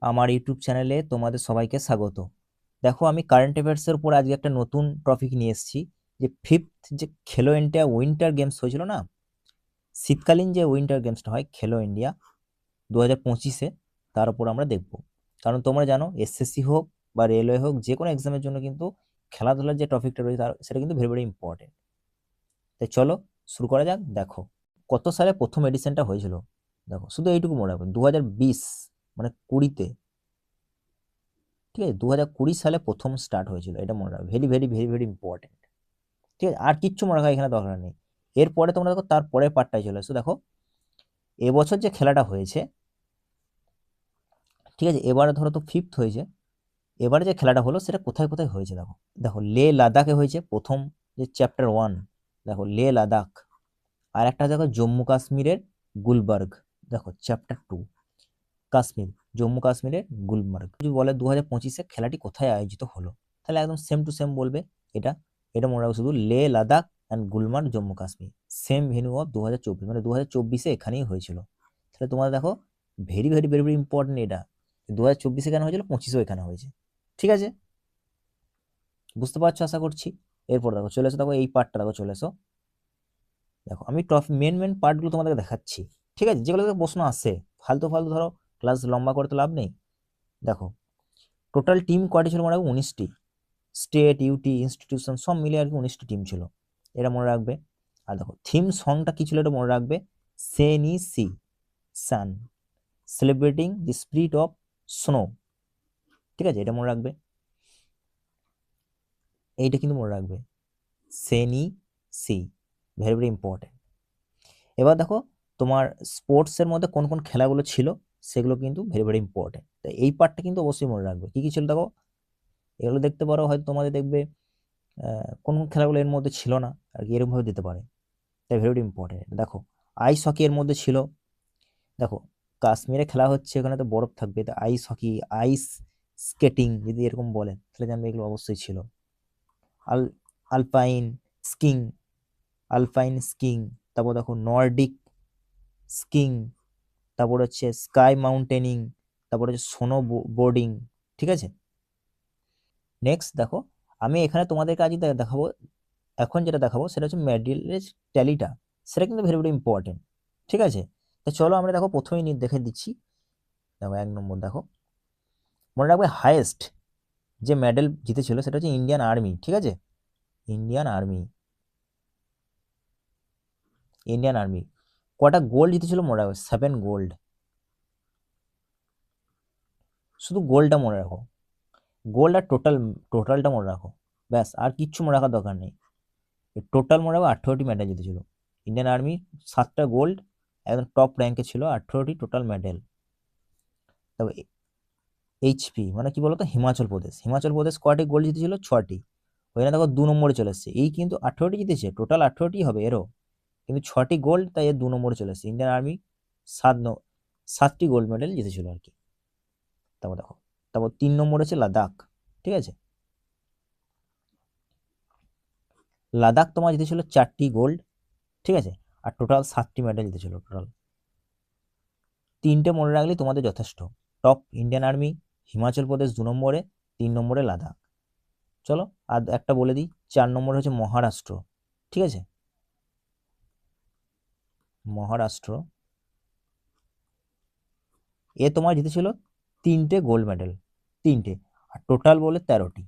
আমার ইউটিউব চ্যানেলে তোমাদের সবাইকে স্বাগত। দেখো, আমি কারেন্ট অ্যাফেয়ার্সের উপর আজকে একটা নতুন টপিক নিয়ে এসেছি। যে ফিফথ যে খেলো ইন্ডিয়া উইন্টার গেমস হয়েছিল না, শীতকালীন যে উইন্টার গেমসটা হয় খেলো ইন্ডিয়া 2025-এ, তার উপর আমরা দেখব। কারণ তোমরা জানো, এসএসসি হোক বা রেলওয়ে হোক, যে কোনো এক্সামের জন্য কিন্তু খেলাধুলার যে টপিকটা রয়েছে সেটা কিন্তু ভেরি ভেরি ইম্পর্টেন্ট। তাই চলো শুরু করা যাক। দেখো, কত সালে প্রথম এডিশনটা হয়েছিল। দেখো, শুধু এইটুকু মনে রাখবে, 2020 মানে 20-তে। ঠিক আছে, 2020 সালে প্রথম স্টার্ট হয়েছিল, এটা মনে রাখবে। Very very very very important. ঠিক আছে, আর কিচ্ছু মনে রাখা এখানে দরকার নেই। এরপরে তোমরা দেখো, তারপরে পার্টটাই চলে আসো। দেখো, এবছর যে খেলাটা হয়েছে, ঠিক আছে, এবারে ধরো তো ফিফথ হয়েছে। এবারে যে খেলাটা হলো সেটা কোথায় কোথায় হয়েছে দেখো। দেখো, লে লাদাখে হয়েছে প্রথম, যে চ্যাপ্টার 1। দেখো, লে লাদাখ। আর একটা দেখো জম্মু কাশ্মীরের গুলবার্গ। দেখো, চ্যাপ্টার 2, কাশ্মীর, জম্মু কাশ্মীরের গুলমার্গ। যদি বলে 2025-এ খেলাটি কোথায় আয়োজিত হলো, তাহলে একদম সেম টু সেম বলবে। এটা এটা মনে রাখো, শুধু Leh Ladakh and Gulmarg, Jammu Kashmir, same venue of 2024, মানে 2024-এ এখানেই হয়েছিল। তাহলে তোমার দেখো, very very very very important এটা। 2024 এখানে হয়েছিল, 25-এও এখানে হয়েছে। ঠিক আছে, বুঝতে পারছো আশা করছি। এরপর দেখো, চলে এসো। দেখো, এই পার্টটা দেখো, চলে এসো। দেখো, আমি মেন মেন পার্টগুলো তোমাদেরকে দেখাচ্ছি। ঠিক আছে, যেগুলো থেকে প্রশ্ন আসে। ফালতু ফালতু ধরো ক্লাস লম্বা করে তো লাভ নেই। দেখো, টোটাল টিম কয়টি ছিল মনে রাখবে? 19টি। স্টেট, ইউটি, ইনস্টিটিউশন সব মিলে আর কি 19টি টিম ছিল, এটা মনে রাখবে। আর দেখো, থিম সংটা কি ছিল, এটা মনে রাখবে। সেনি সি সান, celebrating the spirit of snow. ঠিক আছে, এটা মনে রাখবে। এইটা কিন্তু মনে রাখবে, সেনি সি, ভেরি ভেরি ইম্পর্টেন্ট। এবার দেখো, তোমার স্পোর্টসের মধ্যে কোন কোন খেলাগুলো ছিল, সেগুলো কিন্তু ভেরি ভেরি ইম্পর্টেন্ট। তাই এই পার্টটা কিন্তু অবশ্যই মনে রাখবে, কি কি ছিল দেখো। এগুলো দেখতে পারো, হয়তো তোমাদের দেখবে কোন কোন খেলাগুলো এর মধ্যে ছিল না আর কি, এরকম ভাবে দিতে পারে। তাই ভেরি ইম্পর্টেন্ট। দেখো, আইস হকি এর মধ্যে ছিল। দেখো, কাশ্মীরে খেলা হচ্ছে, ওখানে তো বরফ থাকবে, তো আইস হকি, আইস স্কেটিং যদি এরকম বলে, তাহলে জানবে এগুলো অবশ্যই ছিল। আল আলপাইন স্কিং, আলপাইন স্কিং। তারপর দেখো, নর্ডিক স্কিং। তারপর হচ্ছে স্কাই মাউন্টেনিং। তারপর হচ্ছে স্নো বোর্ডিং। ঠিক আছে, নেক্সট দেখো, আমি এখানে তোমাদেরকে আজ দেখাবো। এখন যেটা দেখাবো সেটা হচ্ছে মেডেলের ট্যালিটা। সেটা কিন্তু ভেরি ভেরি ইম্পর্টেন্ট। ঠিক আছে, তো চলো আমরা দেখো প্রথমেই দেখে দিচ্ছি। দেখো, 1 নম্বর দেখো, মনে রাখবে হাইয়েস্ট যে মেডেল জিতেছিল সেটা হচ্ছে ইন্ডিয়ান আর্মি। ঠিক আছে, ইন্ডিয়ান আর্মি, ইন্ডিয়ান আর্মি কটা গোল্ড জিতেছিল মনে রাখবে? 7 গোল্ড। শুধু গোল্ডটা মনে রাখো, গোল্ড আর টোটালটা মনে রাখো, ব্যাস। আর কিচ্ছু মনে রাখার দরকার নেই। টোটাল মনে রাখো 18টি মেডেল জিতেছিল ইন্ডিয়ান আর্মি। 7টা গোল্ড, একদম টপ র্যাঙ্কে ছিল, 18টি টোটাল মেডেল। তবে এইচপি মানে কি বলতো, হিমাচল প্রদেশ। হিমাচল প্রদেশ কয়টি গোল্ড জিতেছিল? 6টি। ওইখানে দেখো 2 নম্বরে চলে এসছে। এই কিন্তু 18টি জিতেছে, টোটাল 18টি হবে এরও, কিন্তু 6টি গোল্ড, তাই এর 2 নম্বরে চলে এসছে। ইন্ডিয়ান আর্মি 7টি গোল্ড মেডেল জিতেছিল আর কি। তারপর দেখো, তারপর 3 নম্বরে হচ্ছে লাদাখ। ঠিক আছে, লাদাখ তোমার জিতেছিল 4টি গোল্ড। ঠিক আছে, আর টোটাল 7টি মেডেল জিতেছিল টোটাল। 3টে মনে রাখলে তোমাদের যথেষ্ট। Top Indian army, Himachal Pradesh 2 নম্বরে, 3 নম্বরে লাদাখ। চলো আর একটা বলে দিই, 4 নম্বরে হচ্ছে মহারাষ্ট্র। ঠিক আছে, মহারাষ্ট্র, এ তোমার জিতেছিল 3টে গোল্ড মেডেল, 3টে, আর টোটাল বলে 13টি।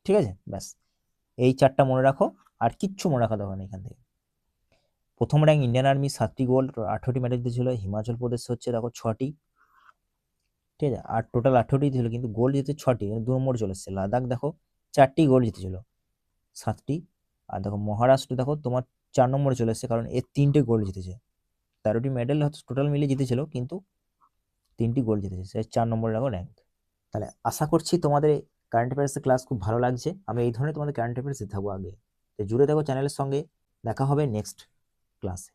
ঠিক আছে, ব্যাস। এই 4টা মনে রাখো, আর কিচ্ছু মনে রাখা দরকার নেই এখান থেকে। প্রথম র্যাঙ্ক ইন্ডিয়ান আর্মি, 7টি গোল্ড, 18টি মেডেল জিতেছিল। হিমাচল প্রদেশ হচ্ছে দেখো 6টি। ঠিক আছে, আর টোটাল 18টি ছিল, কিন্তু গোল্ড জিতে 6টি, 2 নম্বরে চলে এসছে। লাদাখ দেখো 4টি গোল্ড জিতেছিল, 7টি। আর দেখো মহারাষ্ট্র দেখো তোমার 4 নম্বরে চলে এসছে, কারণ এর 3টে গোল্ড জিতেছে। 13টি মেডেল হয়তো টোটাল মিলিয়ে জিতেছিল, কিন্তু 3টি গোল্ড জিতেছে, সে 4 নম্বরে রাখো র্যাঙ্ক। তাহলে আশা করছি তোমাদের কারেন্ট অ্যাফেয়ার্সের ক্লাস খুব ভালো লাগছে। আমি এই ধরনের তোমাদের কারেন্ট অ্যাফেয়ার্স দিতে থাকবো আগে। তো জুড়ে থাকো চ্যানেলের সঙ্গে। দেখা হবে নেক্সট ক্লাসে।